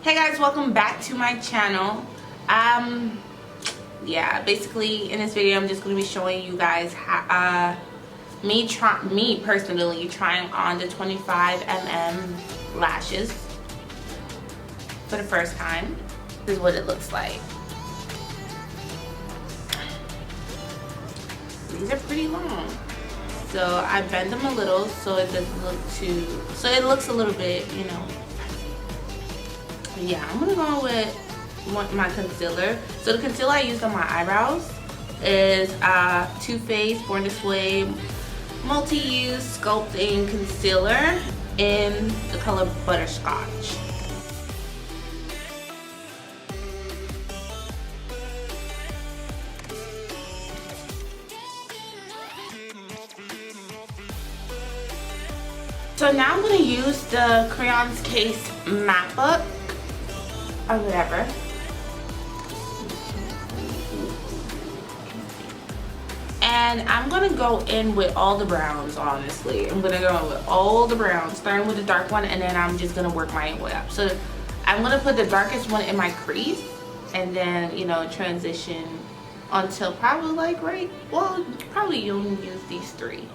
Hey guys, welcome back to my channel. Yeah, basically in this video I'm just going to be showing you guys how, me personally trying on the 25mm lashes for the first time. This is what it looks like. These are pretty long, so I bend them a little so it doesn't look too, so it looks a little bit, you know. Yeah, I'm gonna go with my concealer. So the concealer I used on my eyebrows is Too Faced Born This Way multi-use sculpting concealer in the color Butterscotch. So now I'm gonna use the Crayons Case Map Up or whatever. And I'm gonna go in with all the browns, honestly. I'm gonna go in with all the browns, starting with the dark one, and then I'm just gonna work my way up. So I'm gonna put the darkest one in my crease and then, you know, transition until probably like probably you'll use these three.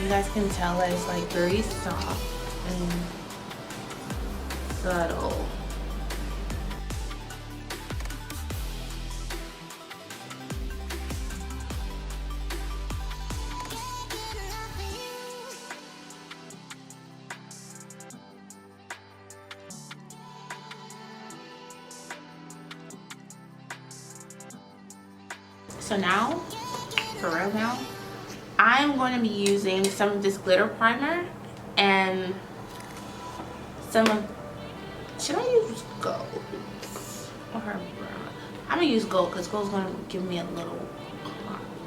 You guys can tell that it's like very soft and subtle. So now, for real now, I'm going to be using some of this glitter primer and some of, should I use gold or brown? I'm going to use gold because gold's going to give me a little,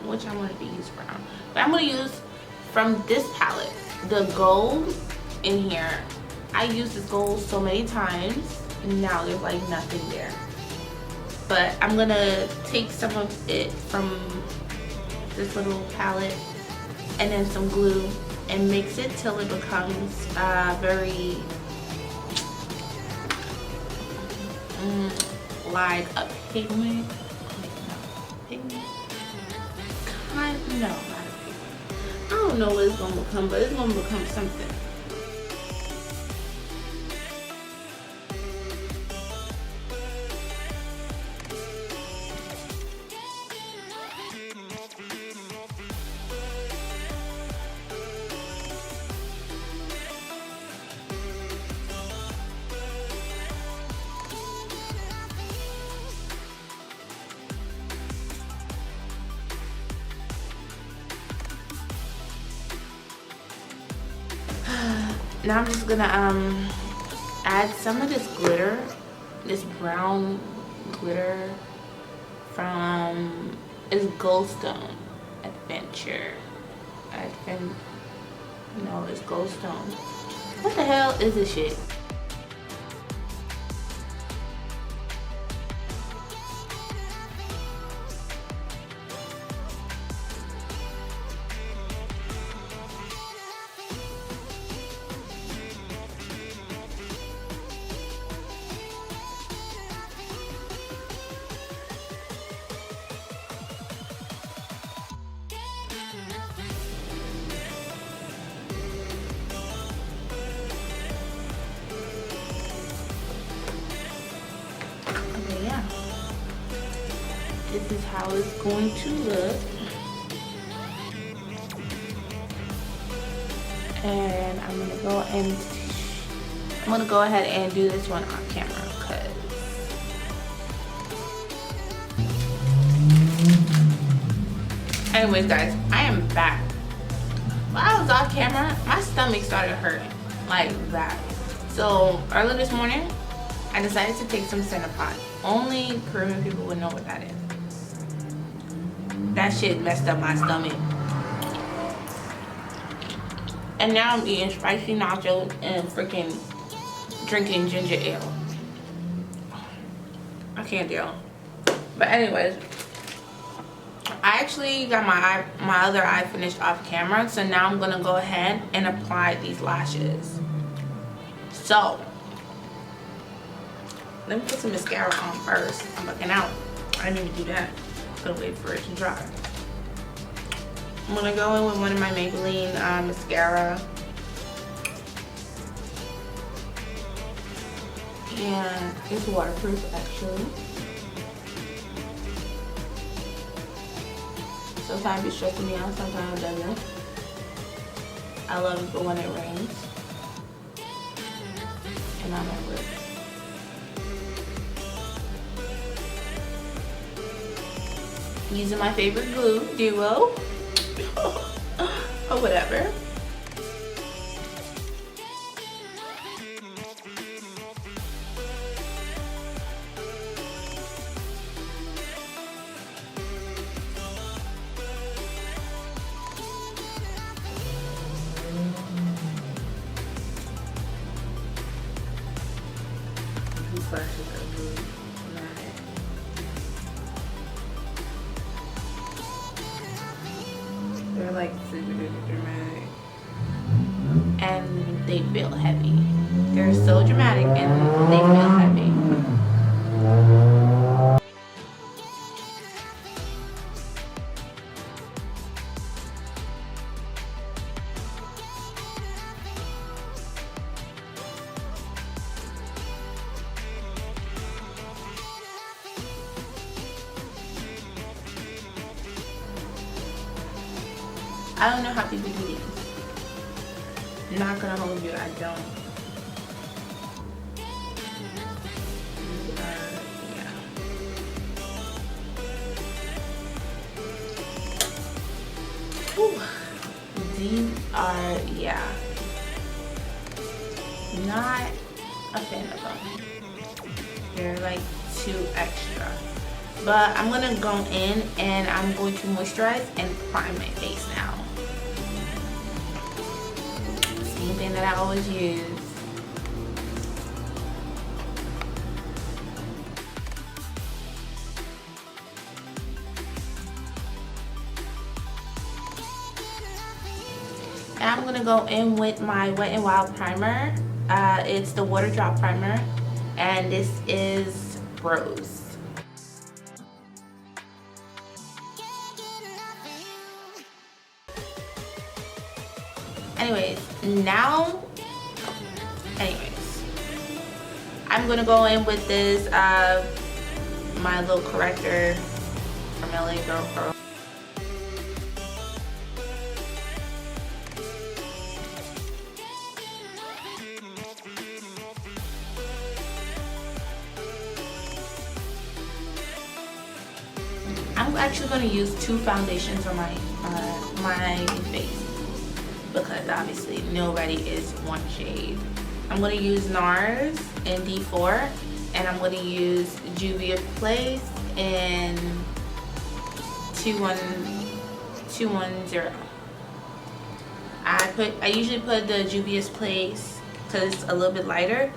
which I want to use brown. But I'm going to use from this palette, the gold in here. I use this gold so many times, and now there's like nothing there. But I'm going to take some of it from this little palette and then some glue and mix it till it becomes very like a pigment. No, not a pigment. I don't know what it's gonna become, but it's gonna become something. Now I'm just gonna add some of this glitter, this brown glitter from Goldstone Adventure. No, it's Goldstone. What the hell is this shit? this is how it's going to look. And I'm gonna go ahead and do this one on camera because anyways guys, I am back. While I was off camera, my stomach started hurting like that. So early this morning, I decided to take some Centipede. Only Korean people would know what that is. That shit messed up my stomach. And now I'm eating spicy nachos and freaking drinking ginger ale. I can't deal. But anyways, I actually got my other eye finished off camera, so now I'm gonna go ahead and apply these lashes. So let me put some mascara on first. I'm looking out. I didn't even do that. I'm gonna wait for it to dry. I'm gonna go in with one of my Maybelline mascara. And it's waterproof actually. Sometimes it's stressing me out, sometimes it doesn't. I love it for when it rains. And I'm at work. Using my favorite glue, Duo. Or whatever. These lashes are really dramatic. They're like super duper dramatic. And they feel heavy. They're so dramatic and they feel heavy. I don't know how people do these. Not gonna hold you, I don't. Yeah. Whew. These are, yeah. Not a fan of them. They're like too extra. But I'm gonna go in and I'm going to moisturize and prime my face now. Same thing that I always use. And I'm gonna go in with my Wet n Wild primer. It's the water drop primer, and this is Rose. Anyways, I'm gonna go in with this my little corrector from LA Girl Pro. I'm actually gonna use two foundations on my face, because obviously nobody is one shade. I'm going to use NARS in D4, and I'm going to use Juvia's Place in 210. I usually put the Juvia's Place, because it's a little bit lighter,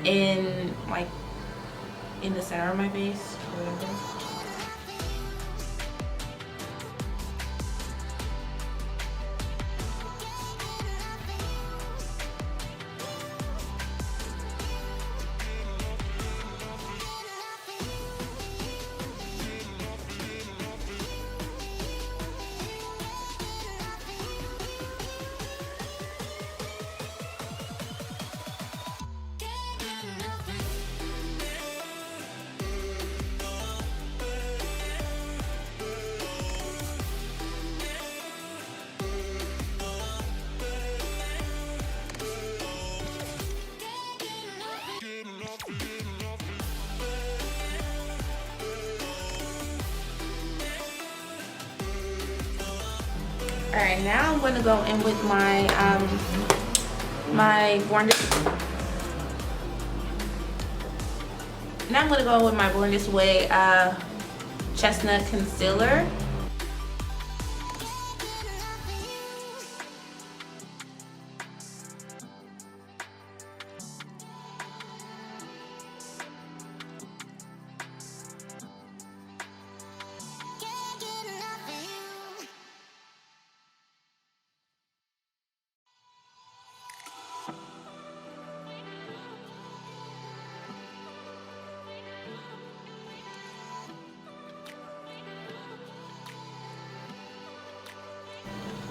in like in the center of my face or whatever. All right, now I'm gonna go in with my my Born This. Now I'm gonna go with my Born This Way chestnut concealer.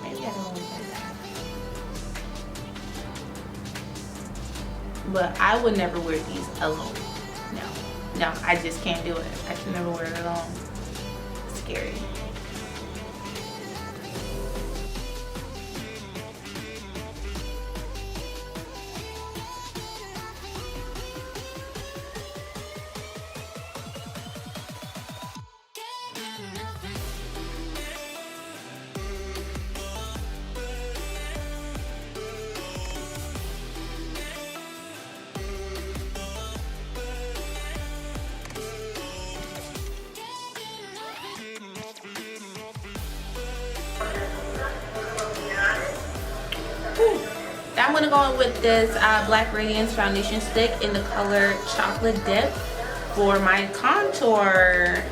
Maybe I don't want that. But I would never wear these alone. No, I just can't do it. I can never wear it alone. It's scary. I'm gonna go in with this Black Radiance foundation stick in the color Chocolate Dip for my contour.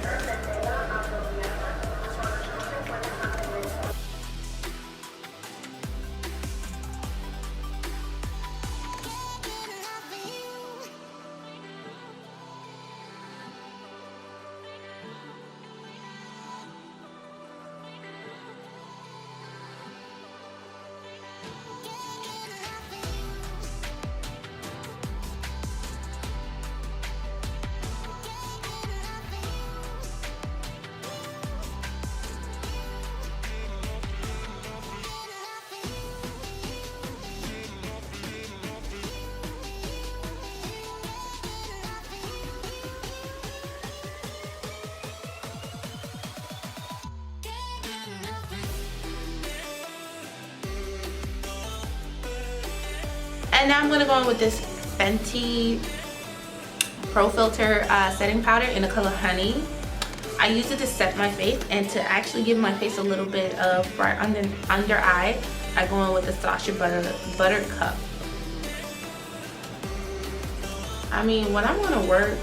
And now I'm going to go in with this Fenty Pro Filter setting powder in the color Honey. I use it to set my face and to actually give my face a little bit of bright under eye. I go in with the Sasha Buttercup. I mean, when I'm going to work,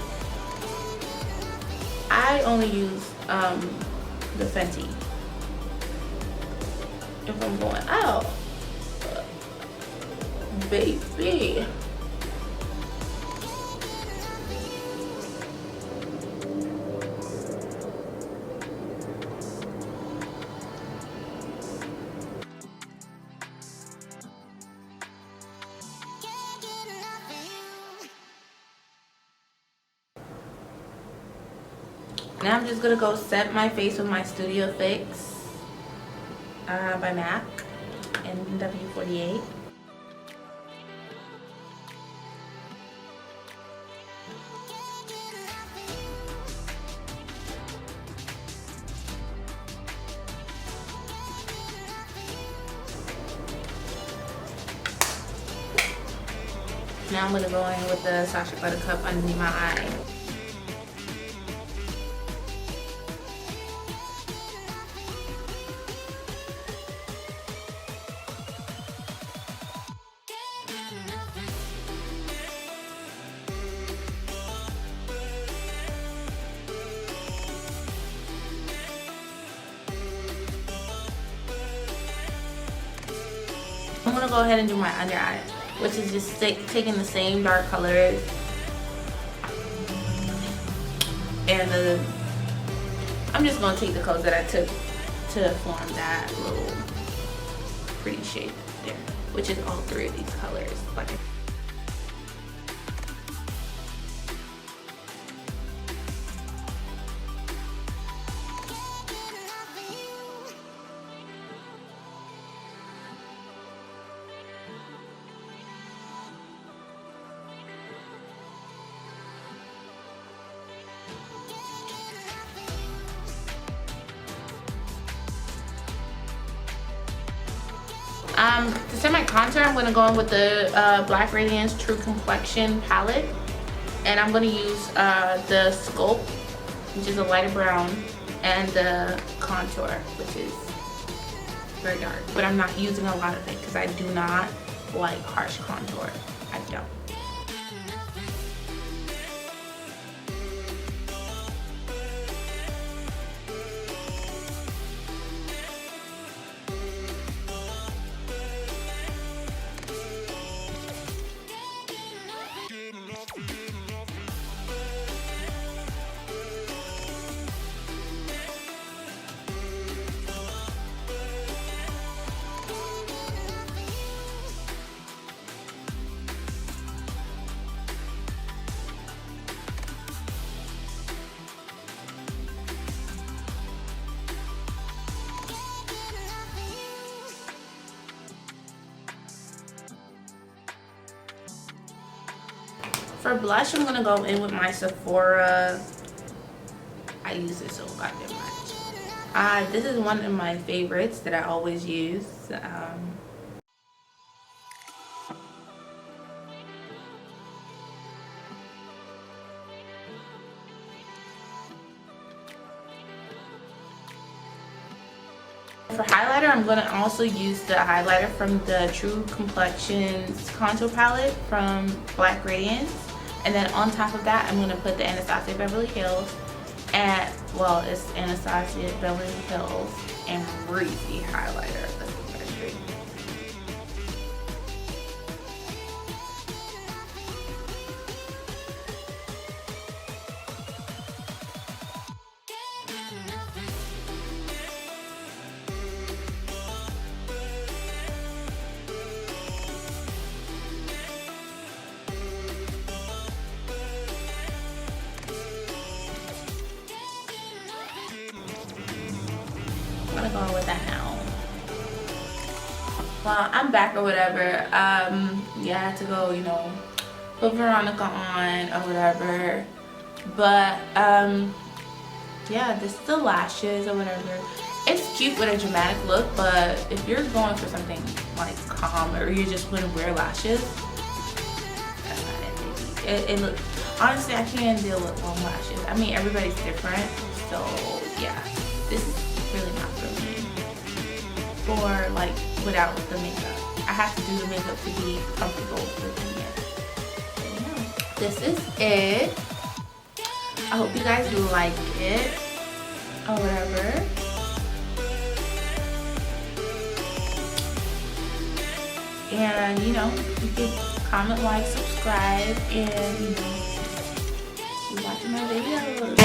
I only use the Fenty. If I'm going out, baby. Now I'm just gonna go set my face with my Studio Fix by MAC in W48. Now I'm gonna go in with the Sasha Buttercup underneath my eye. I'm gonna go ahead and do my under eye, which is just taking the same dark colors and I'm just gonna take the colors that I took to form that little pretty shade there, which is all three of these colors. Like, To set my contour, I'm going to go in with the Black Radiance True Complexion palette. And I'm going to use the Sculpt, which is a lighter brown, and the contour, which is very dark. But I'm not using a lot of it because I do not like harsh contour. I don't. For blush, I'm gonna go in with my Sephora. I use it so goddamn much. This is one of my favorites that I always use. For highlighter, I'm going to also use the highlighter from the True Complexions contour palette from Black Radiance. And then on top of that, I'm going to put the Anastasia Beverly Hills. And, well, it's Anastasia Beverly Hills and Breezy highlighter. I'm gonna go with that now. Well, I'm back or whatever. Yeah, I had to go, you know, put Veronica on or whatever. But yeah, this is the lashes or whatever. It's cute with a dramatic look, but if you're going for something like calm or you just want to wear lashes, that's not it, baby. It looks, honestly, I can't deal with long lashes. I mean, everybody's different, so yeah, this is really not for me. For like without the makeup, I have to do the makeup to be comfortable with it. So, yeah. This is it. I hope you guys like it or whatever. And you know, you can comment, like, subscribe, and you know, keep watching my videos.